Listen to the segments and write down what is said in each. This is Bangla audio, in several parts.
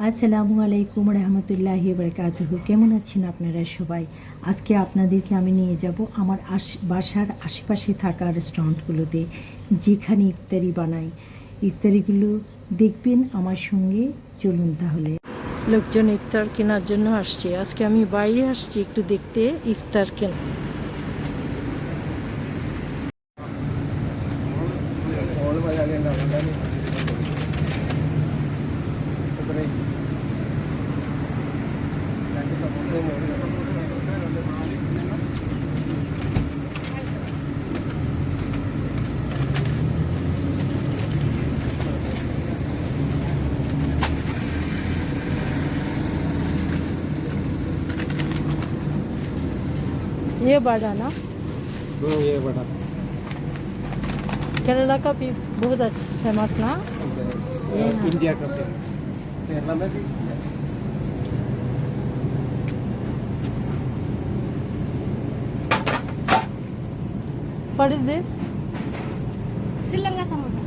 আসসালামু আলাইকুম রহমতুল্লাহি বারকাতুহু। কেমন আছেন আপনারা সবাই? আজকে আপনাদেরকে আমি নিয়ে যাব আমার বাসার আশেপাশে থাকা রেস্টুরেন্টগুলোতে, যেখানে ইফতারি বানাই। ইফতারিগুলো দেখবেন আমার সঙ্গে, চলুন তাহলে। লোকজন ইফতার কেনার জন্য আসছে। আজকে আমি বাইরে আসছি একটু দেখতে ইফতার কেনা। ये बड़ा ना, ये बड़ा केरला का भी बहुत अच्छा फेमस ना। ये हाँ। इंडिया का फेमस केरला में भी What is this? Sri Lanka samosa.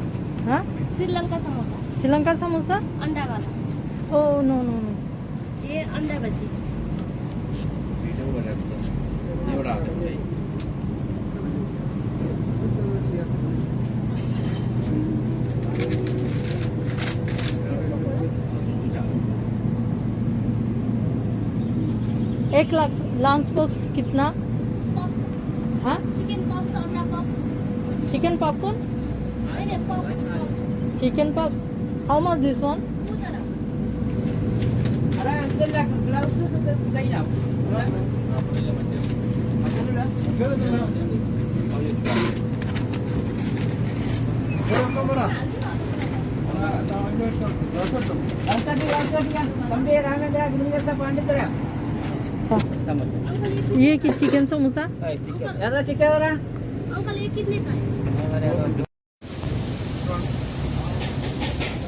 हाँ, श्रीलंका समोसा श्रीलंका समोसा। अंडा वाला। Oh no no no. ये अंडा भजी। ये बड़ा एक लंच बॉक्स कितना? पॉप्स, हाँ, चिकन पॉप्स, अंडा पॉप्स। चिकन पॉपकॉर्न, नहीं pops pops. Chicken pops. How much this one? उधर आओ। ये कि चिकन समोसा? अंकल ये कितने का है?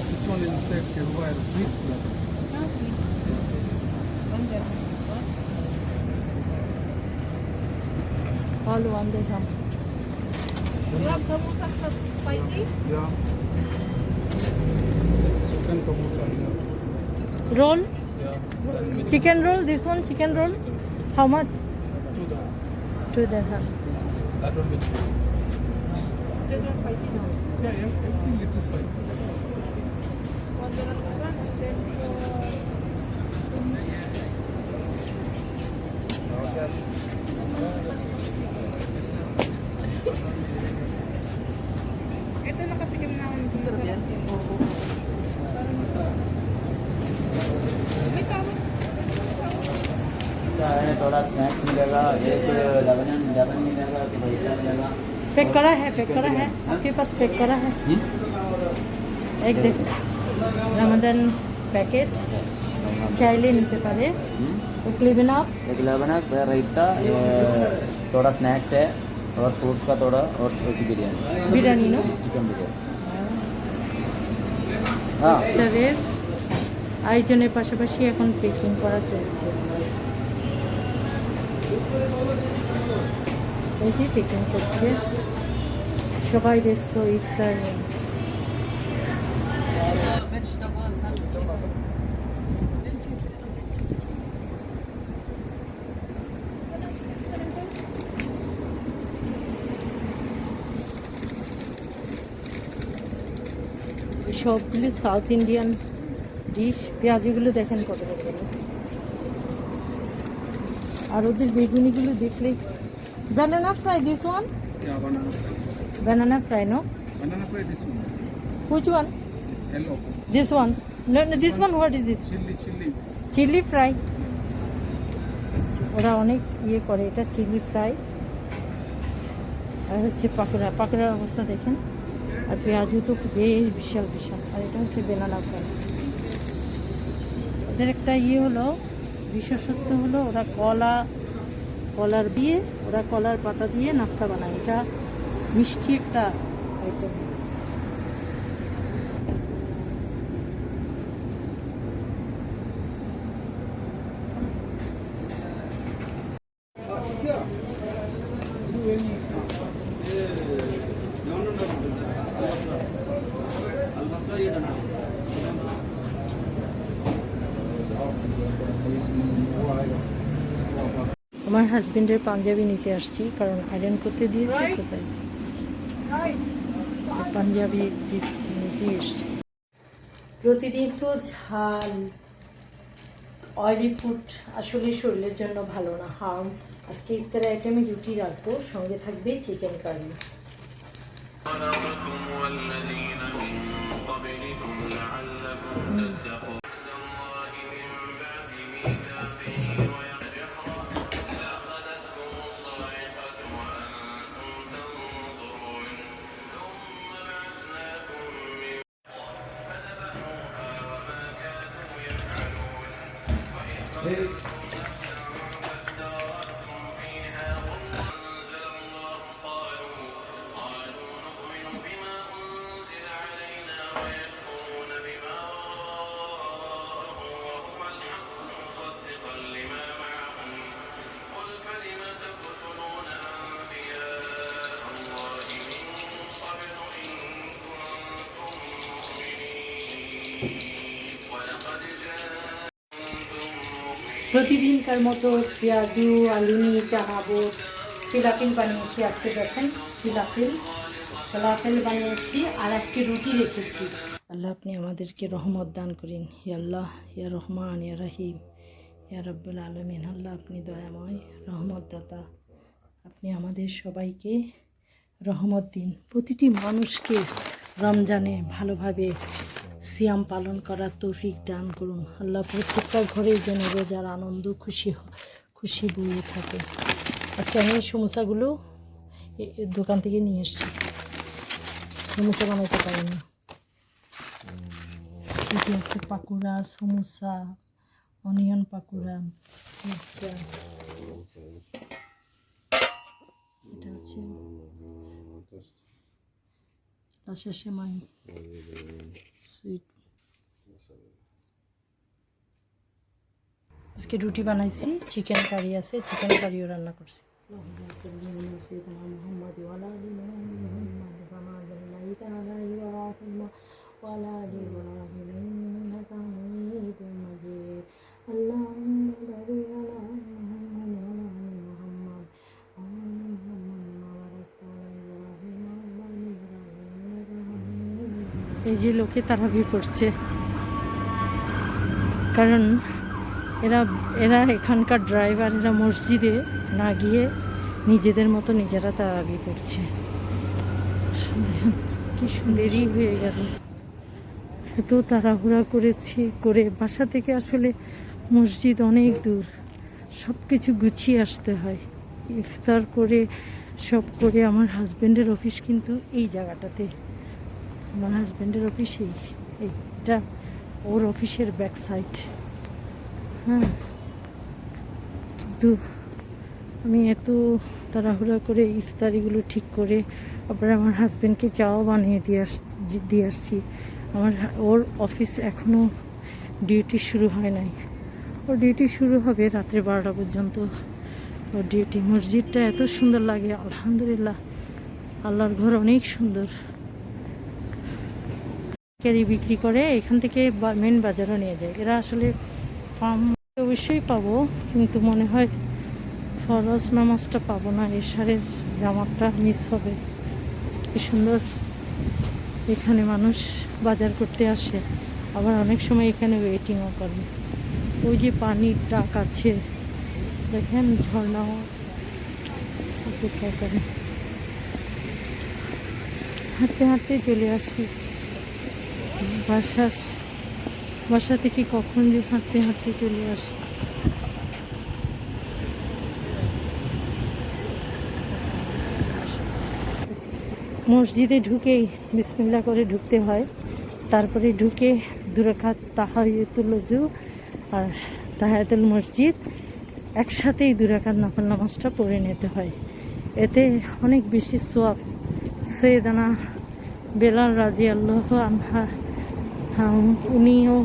This one is set silver sweet All one day come. You have samosa spicy? yeah this chicken samosa here Roll, yeah and with chicken roll. This one chicken roll. How much? to the 2 dirham. that one with This one spicy no. yeah everything little spicy One dirham this one and then ito nakatikim na ako nito. Sarap yan. May tawag. है थोड़ा स्नैक्स मिलेगा एक लेमन मिलेगा तो भैया मिलेगा पैक करा है, पैक करा है। आपके पास पैक करा है? एक देखो, रमजान पैकेट चाइले निते पारे। एक लेवन आप, एक लेमन रायता थोड़ा स्नैक्स है और फ्रूट्स का थोड़ा और छोटी बिरयानी बिरयानी नो। चिकन बिरयानी हाँ ইফতারের আয়োজনের পাশাপাশি এখন পেকিং করা চলছে। এই যে পেকিং করছে, সবাই ব্যস্ত ইফতার নিয়ে। সবগুলো সাউথ ইন্ডিয়ান ডিশ। পেঁয়াজিগুলো দেখেন কত কত বড়। আর ওদের বেগুনিগুলো দেখলেই। Banana fry this one, yeah banana banana fry no. fry this one which one? this yellow this one? No no, this one what is this? chili chilli fry. ওরা অনেক ইয়ে করে, এটা চিলি ফ্রাই। আর হচ্ছে পাকোড়া, পাকোড়ার অবস্থা দেখেন। আর পেঁয়াজু তো বেশ বিশাল বিশাল। আর এটা হচ্ছে বেনানা ফ্রাই। ওদের একটা ইয়ে হলো, বিশেষত্ব হলো ওরা কলার দিয়ে, ওরা কলার পাতা দিয়ে নাস্তা বানায়। এটা মিষ্টি একটা আইটেম। আমার হাজবেন্ডের পাঞ্জাবি নিতে আসছি, কারণ আয়রন করতে দিয়েছি তো তাই পাঞ্জাবি নিতে এসছি। প্রতিদিন তো ঝাল অয়েলি ফুড আসলে শরীরের জন্য ভালো না, হার্ম। আজকে ইফতার আইটেমে রুটি রাখবো, সঙ্গে থাকবে চিকেন কারি। خلقكم والذين من قبلكم لعلكم تتقون الله من بعد ميثاقه ويرجع لأخذتكم الصاعقة وأنتم تنظرون ثم بعثناكم من فذبحوها وما كانوا يفعلون وإذ فادارأتم فيها ثم أنزل الله قالوا نؤمن بما أنزل علينا ويكفرون بما وراءه وهو الحق مصدقا لما معهم قل فلم تقتلون أنبياء الله من قبل إن كنتم مؤمنين ولقد প্রতিদিনকার মতো পেঁয়াজু আলু নিয়ে চানাবো। ফিলাফিল বানিয়েছি আজকে, দেখেন ফিলাফিল বানিয়েছি, আর আজকে রুটি রেখেছি। আল্লাহ আপনি আমাদেরকে রহমত দান করেন, ইয়া আল্লাহ, ইয়া রহমান, ইয়া রাহিম, ইয়া রব্বুল আলমিন। আল্লাহ আপনি দয়াময়, রহমত দাতা, আপনি আমাদের সবাইকে রহমত দিন। প্রতিটি মানুষকে রমজানে ভালোভাবে সিয়াম পালন করার তৌফিক দান করুন আল্লাহ। প্রত্যেকটা ঘরে যেন রোজার আনন্দ খুশি বয়ে থাকে। আজকে আমি সমোসাগুলো দোকান থেকে নিয়ে এসেছি, সমোসা বানাইতে পারিনি। এটি হচ্ছে পাকুড়া, সমোসা, অনিয়ন পাকুড়া, মির্চা, এটা হচ্ছে লাসা সেমাই, সুইট। আজকে রুটি বানাইছি, চিকেন কারি আছে, চিকেন কারিও রান্না করছি। এই যে লোকে তারাবি পড়ছে, কারণ এরা এখানকার ড্রাইভার, এরা মসজিদে না গিয়ে নিজেদের মতো নিজেরা তারাবি পড়ছে। দেখেন কি সুন্দরই হয়ে গেল, এত তাড়াহুড়া করে বাসা থেকে আসলে মসজিদ অনেক দূর, সব কিছু গুছিয়ে আসতে হয়। ইফতার করে সব করে, আমার হাজব্যান্ডের অফিস কিন্তু এই জায়গাটাতে, আমার হাজব্যান্ডের অফিস এইটা ওর অফিসের ব্যাক সাইড। হ্যাঁ, কিন্তু আমি এত তাড়াহুড়া করে ইফতারিগুলো ঠিক করে আবার আমার হাজব্যান্ডকে চাও বানিয়ে দিয়ে আসছি। ওর অফিস এখনও ডিউটি শুরু হয় নাই, ওর ডিউটি শুরু হবে রাত্রে 12টা পর্যন্ত ওর ডিউটি। মসজিদটা এত সুন্দর লাগে, আলহামদুলিল্লাহ, আল্লাহর ঘর অনেক সুন্দর। ক্যারি বিক্রি করে, এখান থেকে মেন বাজারও নিয়ে যায়। এরা আসলে ফার্ম অবশ্যই পাবো, কিন্তু মনে হয় ফরজ নামাজটা পাবো না, এশারের জামাতটা মিস হবে। কি সুন্দর এখানে মানুষ বাজার করতে আসে, আবার অনেক সময় এখানে ওয়েটিংও করে। ওই যে পানির ট্রাক আছে, দেখেন ঝর্ণাও অপেক্ষা করে। হাঁটতে হাঁটতে চলে আসি বাসা থেকে, কখন যে হাঁটতে হাঁটতে চলে আসি। মসজিদে ঢুকেই বিসমিল্লাহ করে ঢুকতে হয়, তারপরে ঢুকে 2 রাকাত তাহিয়াতুল ওযু আর তাহিয়াতুল মসজিদ একসাথেই 2 রাকাত নফল নামাজটা পড়ে নিতে হয়। এতে অনেক বেশি সওয়াব। সৈয়দানা বেলাল রাদিয়াল্লাহু আনহা, উনিও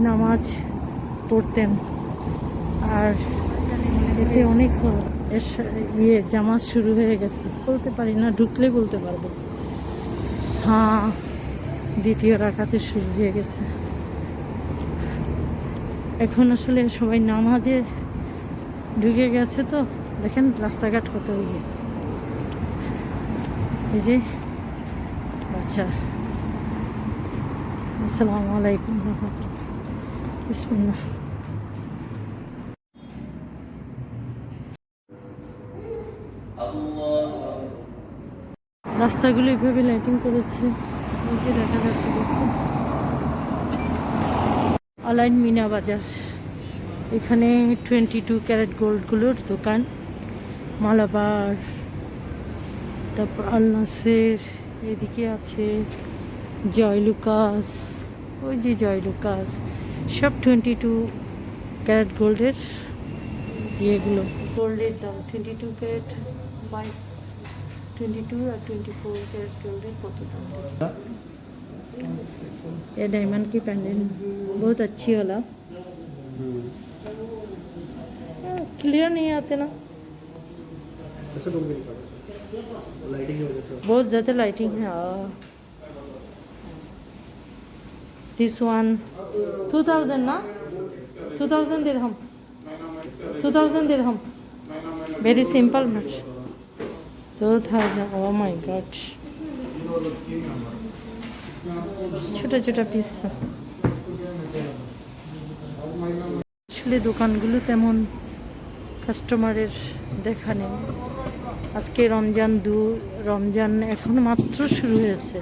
নামাজ পড়তেন, আর এতে অনেক সওয়াব। জামাত শুরু হয়ে গেছে, বলতে পারি না, ঢুকলে বলতে পারবো। হ্যাঁ, 2য় রাকাতে শুরু হয়ে গেছে। এখন আসলে সবাই নামাজে ঢুকে গেছে তো দেখেন রাস্তাঘাট কত ইয়ে। এই যে আচ্ছা, আসসালামু আলাইকুম রহমতুল্লাহ। বিসমিল্লাহ। রাস্তাগুলো এইভাবে লাইটিং করেছে, এই যে দেখা যাচ্ছে দেখছেন অলাইন মিনা বাজার। এখানে 22 ক্যারেট গোল্ডগুলোর দোকান, মালাবার, তারপর আল নাসের, এদিকে আছে জয়লুকাস, ওই যে জয়লুকাস, সব 22 ক্যারেট গোল্ডের ইয়েগুলো। গোল্ডের দাম 22 ক্যারেট 22 আর 24 ক্যারেट गोल्ड কত दाम देखिए। ये डायमंड की पेंडेंट बहुत अच्छी वाला, क्लियर नहीं आते ना, बहुत ज़्यादा लाइटिंग है। दिस वन 2000 ना, 2000 दिरहम, 2000 दिरहम, very simple match. 2000, oh my god, छोटा छोटा পিস। আসলে দোকানগুলো তেমন কাস্টমারের দেখা নেই। আজকে রমজান এখন মাত্র শুরু হয়েছে।